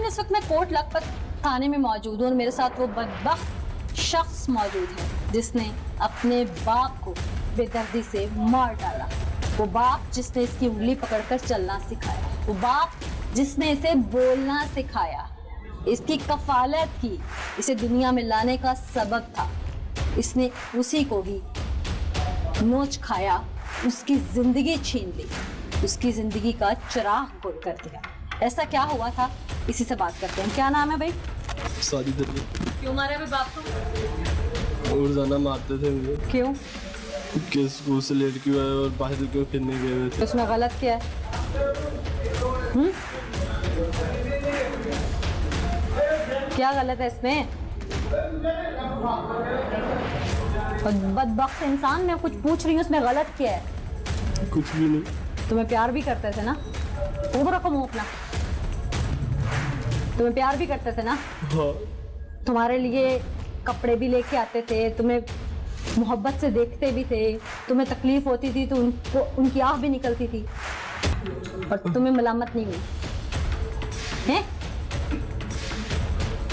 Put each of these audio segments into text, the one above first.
इस वक्त मैं कोट लखपत थाने में मौजूद हूँ और मेरे साथ वो बदबख्त शख्स मौजूद है जिसने अपने बाप को बेदर्दी से मार डाला। वो बाप जिसने इसकी उंगली पकड़कर चलना सिखाया, वो बाप जिसने इसे बोलना सिखाया, इसकी कफालत की, इसे दुनिया में लाने का सबब था। इसने उसी को ही नोच खाया, उसकी जिंदगी छीन ली, उसकी जिंदगी का चिराग गुल कर दिया। ऐसा क्या हुआ था, इसी से बात करते हैं। क्या नाम है भाई? शादी करके। क्यों मारे भाई बाप को? और जाना मारते थे मुझे। क्यों? कि स्कूल से लेट क्यों आए और बाहर क्यों फिरने गए हुए थे। उसमें गलत क्या है? क्या गलत है इसमें? बदबख्त इंसान, मैं कुछ पूछ रही हूँ, उसमें गलत क्या है? कुछ भी नहीं। तुम्हें प्यार भी करते थे ना? ऊपर रखो मुंह अपना। तुम्हें प्यार भी करते थे ना? हाँ। तुम्हारे लिए कपड़े भी लेके आते थे, तुम्हें मोहब्बत से देखते भी थे, तुम्हें तकलीफ होती थी तो उनको उनकी आँख भी निकलती थी और तुम्हें मलामत नहीं हुई हैं?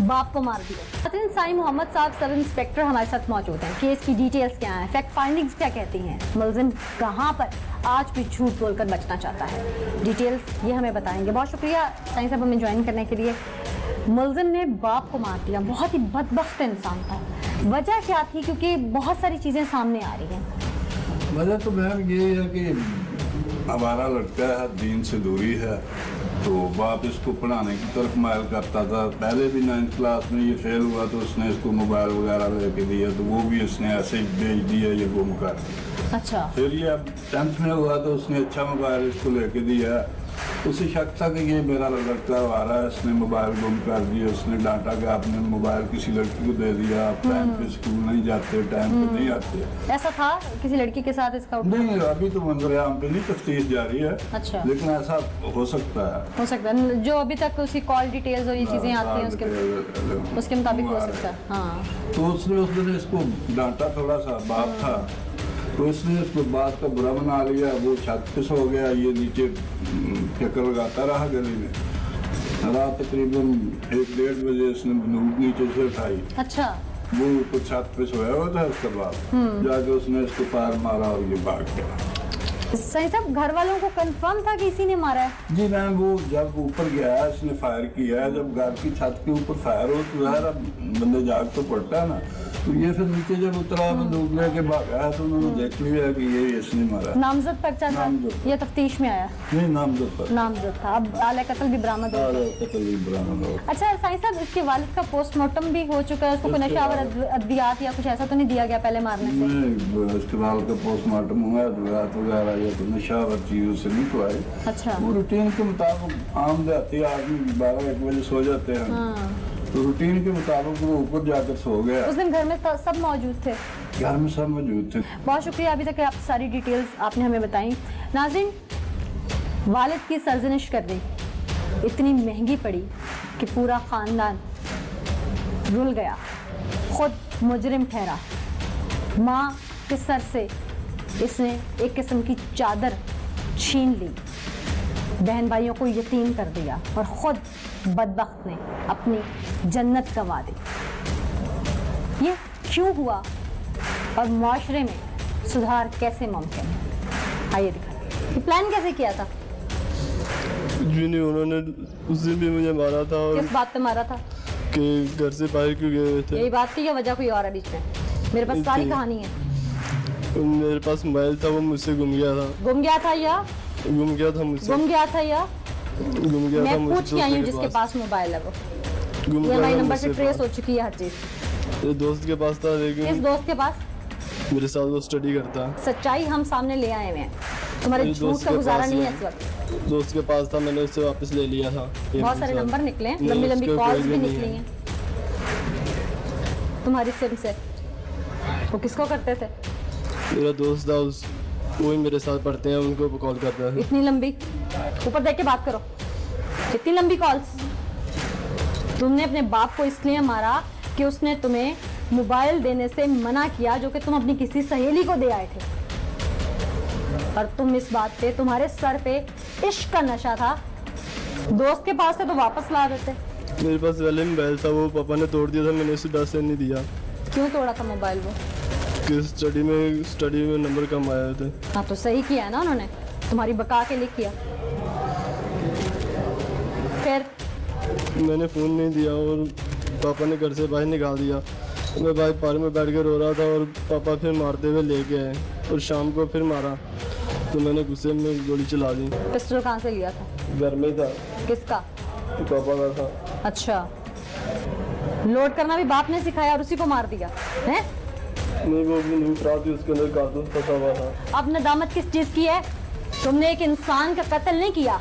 बाप को मार दिया। साई मोहम्मद साहब सब इंस्पेक्टर हमारे साथ मौजूद हैं। केस की डिटेल्स क्या हैं, फैक्ट फाइंडिंग्स क्या कहती हैं, मुलजिम कहाँ पर आज भी झूठ बोलकर बचना चाहता है, डिटेल्स ये हमें बताएंगे। बहुत शुक्रिया साईं साहब हमें ज्वाइन करने के लिए। मुलजिम ने बाप को मार दिया, बहुत ही बदबख्त इंसान था। वजह क्या थी? क्योंकि बहुत सारी चीज़ें सामने आ रही हैं। वजह तो बहन ये है कि हमारा लड़का है, दीन से दूरी है, तो बाप इसको पढ़ाने की तरफ मायल करता था। पहले भी 9th क्लास में ये फेल हुआ तो उसने इसको मोबाइल वगैरह लेके दिया, तो वो भी उसने ऐसे ही भेज दिया ये गुम कर। अच्छा। फिर ये अब 10th में हुआ तो उसने अच्छा मोबाइल इसको लेके दिया। उसे शक था कि ये मेरा लड़का आ रहा है, इसने मोबाइल गुम कर दिया। उसने डांटा कि आपने मोबाइल किसी लड़की को दे दिया, आप टाइम पे स्कूल नहीं जाते, टाइम पे नहीं आते। ऐसा था किसी लड़की के साथ इसका? नहीं, अभी तो मंजर-ए-आम पे नहीं, तफ्तीश जारी है। अच्छा। लेकिन ऐसा हो सकता है, हो सकता है जो अभी तक उसकी कॉल डिटेल्स और ये चीजें आती हैं उसके मुताबिक हो सकता है। हाँ। तो उसने उस दिन इसको डांटा, थोड़ा सा बाप था तो इसने उसको बात का बुरा बना लिया। वो छत पे सो गया, ये नीचे चक्कर लगाता रहा गली में। रात तकरीबन 1-1:30 बजे इसने बंदूक नीचे से उठाई। अच्छा। वो ऊपर छत पे सोया हुआ था, उसके बाद जाके उसने इसको फायर मारा और ये भाग गया। सही साहब, घर वालों को कंफर्म था कि इसी ने मारा है? जी मैम, वो जब ऊपर गया इसने फायर किया है। जब घर की छत के ऊपर फायर हो तो ज़ाहिर बंदे जाग तो पड़ता है ना। तो ये फिर नीचे जब उतरा बंदूक लेके भागा है तो उन्होंने देख लिया कि ये इसने मारा। नामजद पर्चा था? ये तफ्तीश में आया? नहीं, नामजद था। अब आले कत्ल भी बरामद हो गया। अच्छा साईं साहब, इसके वालिद का पोस्टमार्टम भी हो चुका है, उसको कोई नशा और अद्वियात या कुछ ऐसा तो नहीं दिया गया पहले मारने से? नहीं, इसके वालिद का पोस्टमार्टम हुआ, अद्वियात वगैरह या तो नशा और चीजों से नहीं तो आई। अच्छा। वो रूटीन के मुताबिक आम देहाती आदमी 12-1 बजे सो जाते हैं, तो रूटीन के मुताबिक वो ऊपर जाकर सो गया। उस दिन घर में सब मौजूद थे? घर में सब मौजूद थे। बहुत शुक्रिया, अभी तक आप सारी डिटेल्स आपने हमें बताई। नाज़रीन, वालिद की सरजनिश कर दी इतनी महंगी पड़ी कि पूरा खानदान रुल गया, खुद मुजरिम ठहरा। माँ के सर से इसने एक किस्म की चादर छीन ली, बहन भाइयों को यतीम कर दिया और खुद बदबख्त ने अपनी जन्नत गंवा दी। ये क्यों हुआ और माशरे में सुधार कैसे मुमकिन है? आइए दिखाइए। ये प्लान कैसे किया था? जी नहीं, उन्होंने उस दिन भी मुझे मारा था। और किस बात पे मारा था? कि घर से बाहर क्यों गए थे? यही बात थी या वजह कोई और है बीच में? मेरे पास सारी कहानी है। मेरे पास मोबाइल था, वो मुझसे गुम गया था। गुम गया था या गुम गया था मुझसे? गुम गया था या गुम गया था। मैं पूछ के आई हूँ जिसके पास मोबाइल है वो। EMI नंबर से ट्रेस हो चुकी है हर चीज। ये दोस्त के पास था, लेकिन किस दोस्त के पास? मेरे साथ वो स्टडी करता है। सच्चाई हम सामने ले आए हुए हैं, तुम्हारे झूठ का गुजारा नहीं है इस वक्त। दोस्त के पास था, मैंने उससे वापस ले लिया था। बहुत सारे नंबर निकले, लंबी लंबी कॉल्स भी निकली हैं तुम्हारी सिम से। वो किसको करते थे? मेरा दोस्त था, वही मेरे साथ पढ़ते हैं, उनको कॉल करता है। इतनी लंबी? ऊपर देख के बात करो। इतनी लंबी कॉल्स? तुमने अपने बाप को इसलिए मारा कि उसने तुम्हें मोबाइल देने से मना किया जो कि तुम अपनी किसी सहेली को दे आए थे, और तुम इस बात पे, तुम्हारे सर पे इश्क का नशा था। दोस्त के पास से तो वापस ला देते। मेरे पास पहले मोबाइल था, वो पापा ने तोड़ दिया था, मैंने उसे पैसे नहीं दिया क्यों तोड़ा था मोबाइल वो? कि स्टडी में नंबर कम आए थे। हाँ तो सही किया है ना उन्होंने, तुम्हारी बका के लिए किया। फिर मैंने फ़ोन नहीं दिया और पापा ने घर से बाहर निकाल दिया। मैं भाई पार्क में बैठ कर रो रहा था और पापा फिर मारते हुए लेके आए और शाम को फिर मारा तो मैंने गुस्से में गोली चला दी। पिस्टल कहाँ से लिया था? घर में ही था, किसका? पापा का था। अच्छा, लोड करना भी बाप ने सिखाया और उसी को मार दिया है? नहीं, वो भी नहीं खराब थी, उसके अंदर कारतूस फंसा हुआ था। अब नदामत किस चीज़ की है? तुमने एक इंसान का कत्ल नहीं किया,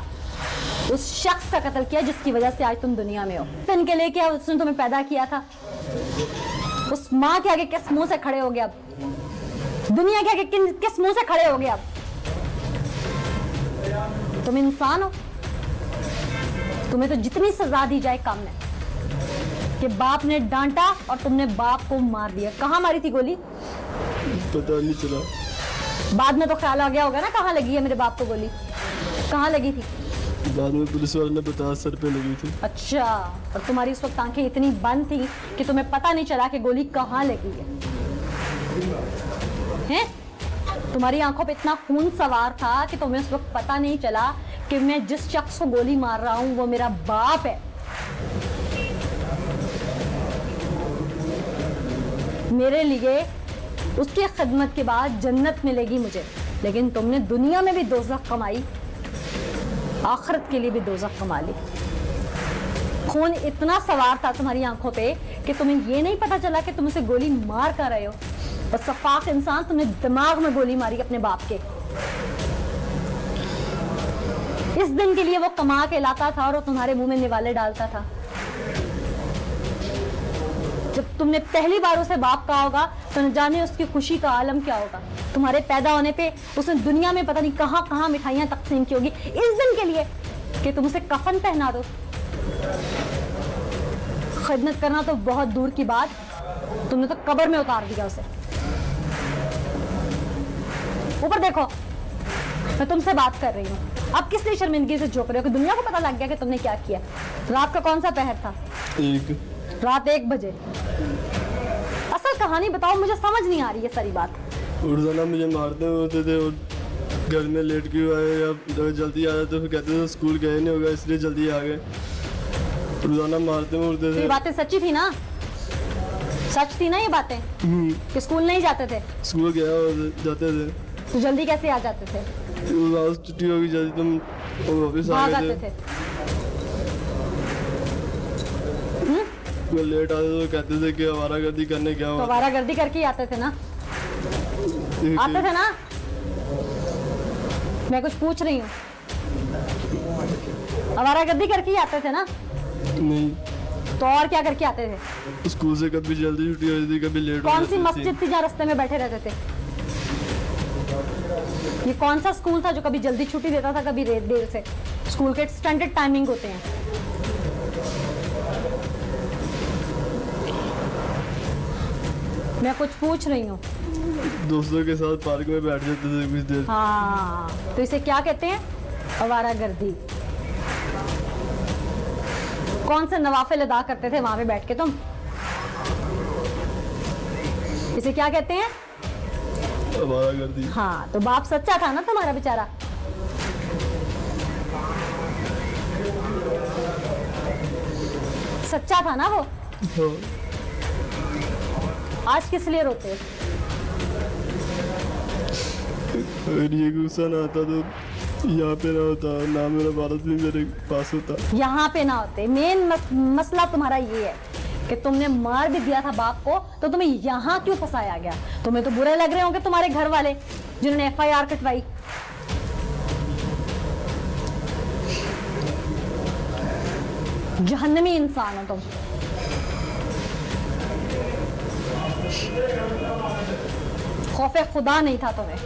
उस शख्स का कत्ल किया जिसकी वजह से आज तुम दुनिया में हो। दिन के लिए क्या उसने तुम्हें पैदा किया था? उस माँ के आगे किस मुंह से खड़े हो गए? अब दुनिया के आगे किस मुंह से खड़े हो गए? अब तुम इंसान हो, तुम्हें तो जितनी सजा दी जाए कम है कि बाप ने डांटा और तुमने बाप को मार दिया। कहाँ मारी थी गोली? पता नहीं चला। बाद में तो ख्याल आ गया होगा ना कहाँ लगी है मेरे बाप को गोली? कहाँ लगी थी? बाद में पुलिस वाले ने बताया सर पे लगी थी। अच्छा, और तुम्हारी उस वक्त आंखें इतनी बंद थी कि तुम्हें पता नहीं चला कि गोली कहाँ लगी है? तुम्हारी आंखों पे इतना खून सवार था कि तुम्हें उस वक्त पता नहीं चला कि मैं जिस शख्स को गोली मार रहा हूं वो मेरा बाप है। मेरे लिए उसकी खिदमत के बाद जन्नत मिलेगी मुझे, लेकिन तुमने दुनिया में भी दोज़ख कमाई, आखिरत के लिए भी दोज़ख कमा ली। खून इतना सवार था तुम्हारी आंखों पे कि तुम्हें ये नहीं पता चला कि तुम उसे गोली मार कर रहे हो। बस सफाक इंसान, तुमने दिमाग में गोली मारी अपने बाप के। इस दिन के लिए वो कमा के लाता था और वो तुम्हारे मुंह में निवाले डालता था। जब तुमने पहली बार उसे बाप कहा होगा तो न जाने उसकी खुशी का आलम क्या होगा। तुम्हारे पैदा होने पे उसने दुनिया में पता नहीं कहां कहां मिठाइयां तकसीम की होगी इस दिन के लिए कि तुम उसे कफन पहना दो। खिदमत करना तो बहुत दूर की बात, तुमने तो कब्र में उतार दिया उसे। ऊपर देखो, मैं तुमसे बात कर रही हूँ। अब किस लिए शर्मिंदगी से झोंक रहे हो कि दुनिया को पता लग गया कि तुमने क्या किया? रात का कौन सा पहर था? रात 1 बजे। असल कहानी बताओ, मुझे समझ नहीं आ रही है सारी बात। रोजाना मुझे मारते होते थे और घर में लेट क्यों आए या जल्दी आया तो फिर कहते थे स्कूल गए नहीं होगा इसलिए जल्दी आ गए। रोजाना मारते थे। ये बातें सच्ची थी ना? सच थी ना ये बातें कि स्कूल नहीं जाते थे? स्कूल गया और जाते थे। तो जल्दी कैसे आ जाते थे? छुट्टी होगी जल्दी तुम वापस आ गए थे। लेट आते तो कहते थे कि आवारागर्दी करने क्या हुआ। तो आवारागर्दी करके ही आते थे ना? आते थे ना? मैं कुछ पूछ रही हूँ। आवारागर्दी करके ही आते थे ना? नहीं। तो और क्या करके आते थे? स्कूल से कभी जल्दी छुट्टी हो जाती, कभी लेट हो जाती। कौन सी मस्जिद थी जहाँ रास्ते में बैठे रहते थे? ये कौन सा स्कूल था जो कभी जल्दी छुट्टी देता था, कभी देर से? स्कूल के स्टैंडर्ड टाइमिंग होते हैं। मैं कुछ पूछ रही हूँ। दोस्तों के साथ पार्क में बैठ जाते थे कुछ देर। हाँ, तो इसे क्या कहते हैं? आवारागर्दी। कौन से नवाफिल अदा करते थे वहां पे बैठ के तुम? इसे क्या कहते हैं? आवारागर्दी। हाँ, तो बाप सच्चा था ना तुम्हारा बेचारा? सच्चा था ना वो? हाँ। आज किस लिए रोते हो? अगर ये गुस्सा ना आता तो यहाँ पे ना होता, ना मेरा भारत भी मेरे पास होता। यहाँ पे ना होते। मेन मसला तुम्हारा ये है कि तुमने मार भी दिया था बाप को, तो तुम्हें यहाँ क्यों फंसाया गया? तुम्हें तो बुरे लग रहे होंगे तुम्हारे घर वाले जिन्होंने FIR कटवाई। जहन्नमी इंसान हो तुम। खौफे खुदा नहीं था तुम्हें।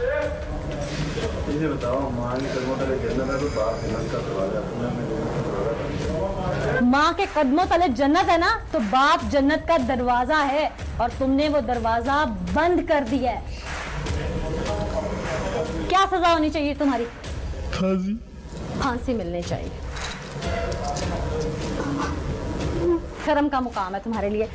ये बताओ, माँ के कदमों तले जन्नत है तो बाप जन्नत का दरवाजा। माँ के कदमों तले जन्नत है ना, तो बाप जन्नत का दरवाजा है और तुमने वो दरवाजा बंद कर दिया है। क्या सजा होनी चाहिए तुम्हारी? फांसी। फांसी मिलनी चाहिए। शर्म का मुकाम है तुम्हारे लिए।